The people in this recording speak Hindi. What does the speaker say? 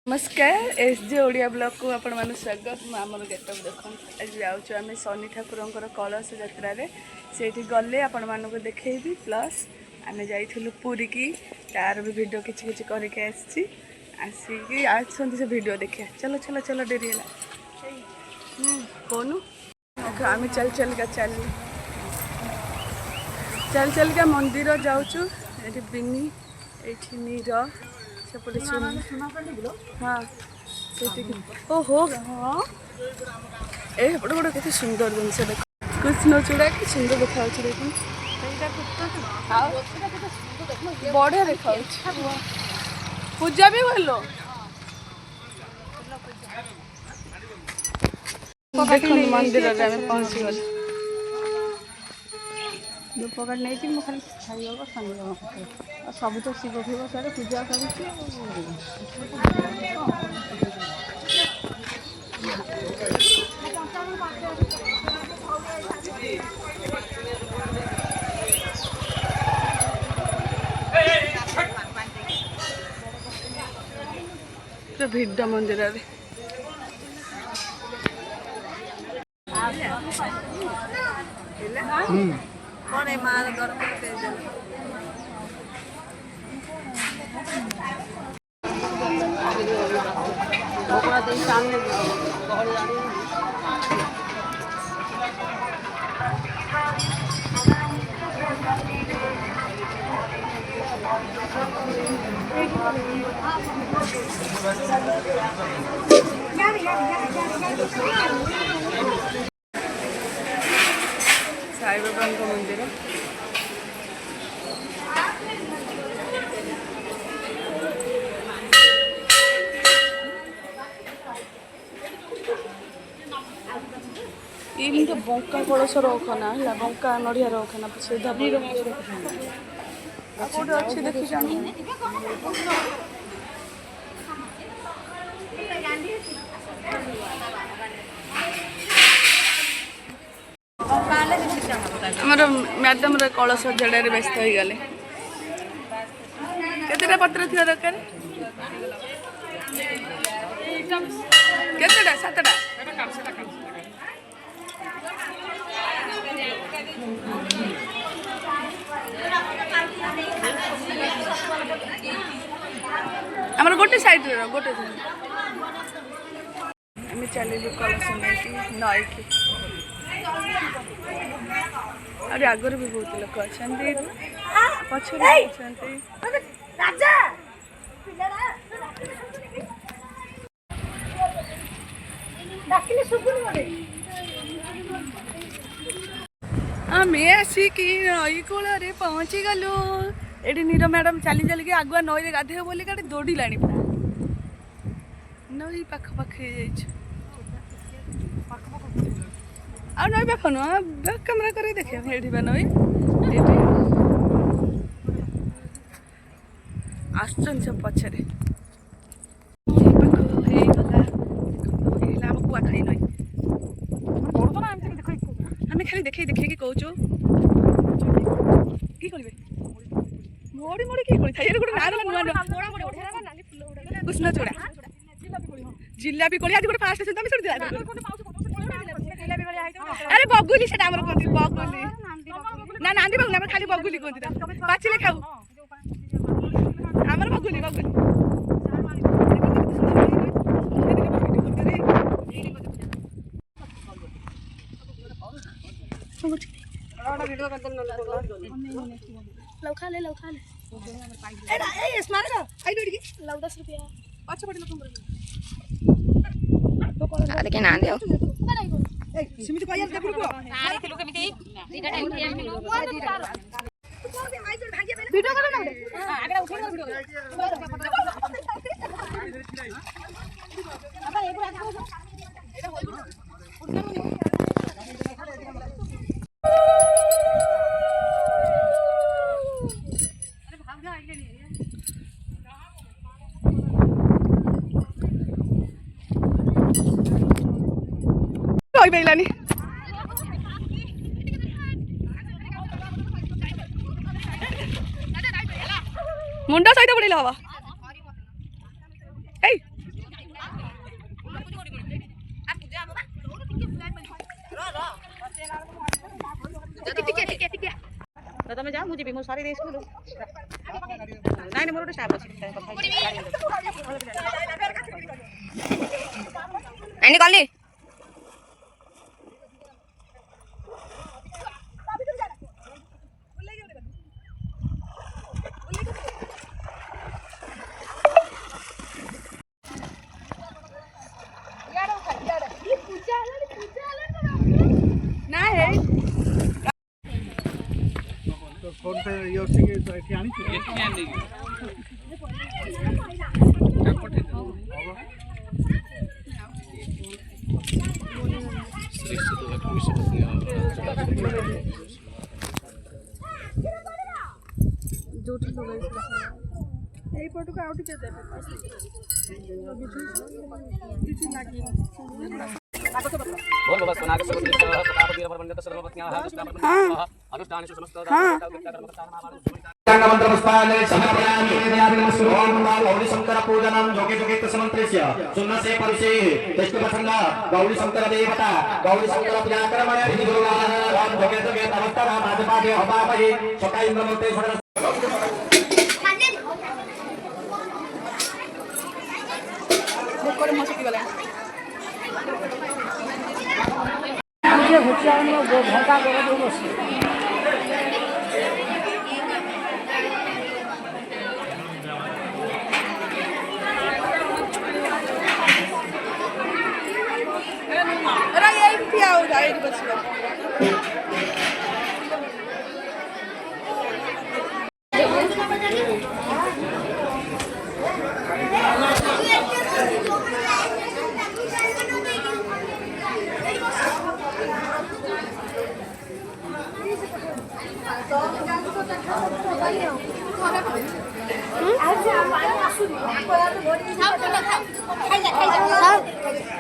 नमस्कार एसजे ओडिया ब्लॉग को आपण मानु स्वागत। आमर गेटअप देखो आज जाऊँ आम शनि ठाकुर कलश यात्रा से गले आपण मानक देखी प्लस आम जाइलु पुरी की तार भी भिड किसी करके आसिकी से वीडियो देखिए। चलो चलो चलो डेरी है कौन आम चल चल का मंदिर जाऊँ बिनी ये नीर सेपटे हाँ ओहो हाँ एपटे गोटे केते सुंदर जिनस देख कृष्ण चूड़ा कि सुंदर देखा देख बढ़िया देखा पूजा भी भल देख मंदिर में पहुँची गल धूपकाठ नहीं खाली खाइब संग सब तो शिव फिव सारे पूजा कर भिड मंदिर सामने साई बाबा मंदिर ये तो बंका कलश रखना है बंका नड़िया रखना सीधा कौटे अच्छी देखी जान आमर मैडम कलश जड़े व्यस्त हो गले केतेटा पत्र थी दरकार केतेटा सातटा आमर गोटे साइड गोटे आम चलू कलश नई की अरे आगर भी बहुत लोग अच्छा पछे आम आसिकी नई कूल पहुँची गलु ये नीर मैडम चली चलिए आगुआ नई गाधे बोली गाड़ी दौड़ ला नई पाखपाखे आ नई पाख नुह बैक कैमेरा कर देखिए ये नई आसचन सब पछरे कुआ खाई नई आम खाली देखे देखे कि कौचु कि करेंगे मोड़ी मोड़ी कि कृष्ण चूड़ा जिलापी कोली आज गोटे फास्ट अरे बगुली से बगुली ना नांदी बगुली खाली बगुली कहते पाचिले खाऊ आमर बगुली बगुली लौखा ले एडा ए स्मारक आई डोडी लव 10 रुपया अच्छा पड़ी लोग तो आदे के ना देओ ए सिमित कोया देखु को आरे किलो के मिते दीटा टाइम वीडियो करो ना आगे उठे ना वीडियो अब एक बार एडा होई बेलानी मुंडा सहित पड़े हवा तुम जाओ मुझे भी मु सारी स्कूल नहीं मोर स्टाफ अछि एनी कली ना है तो फोन पे ये उठी के तो एठी आनी एठी आनी जोठी এই পটুকু আউট কে দেবে কিছু নাকি बोल बस बना के सब कुछ प्रताप वीर परमंडित सर्वपत्न्याः अनुष्ठान अनुष्ठानेषु समस्त मंत्र पुष्पाले समर्पयामि यादि नमस्ते ओम नमो गौरी शंकर पूजनम जोगे जोगे समंत्रस्य सुन्न से परिसे तेष्ट प्रसन्न गौरी शंकर देवता गौरी शंकर पूजा कर्मणे विधि दुर्गा ओम जोगे जोगे नमस्कार राजपागे अपापहि सका इंद्रमूर्ते छोड़ করে মশকি গলা मुझे भुजिया में वो घंटा कर दो बस अरे यही पिया हो जाए बस खाई जा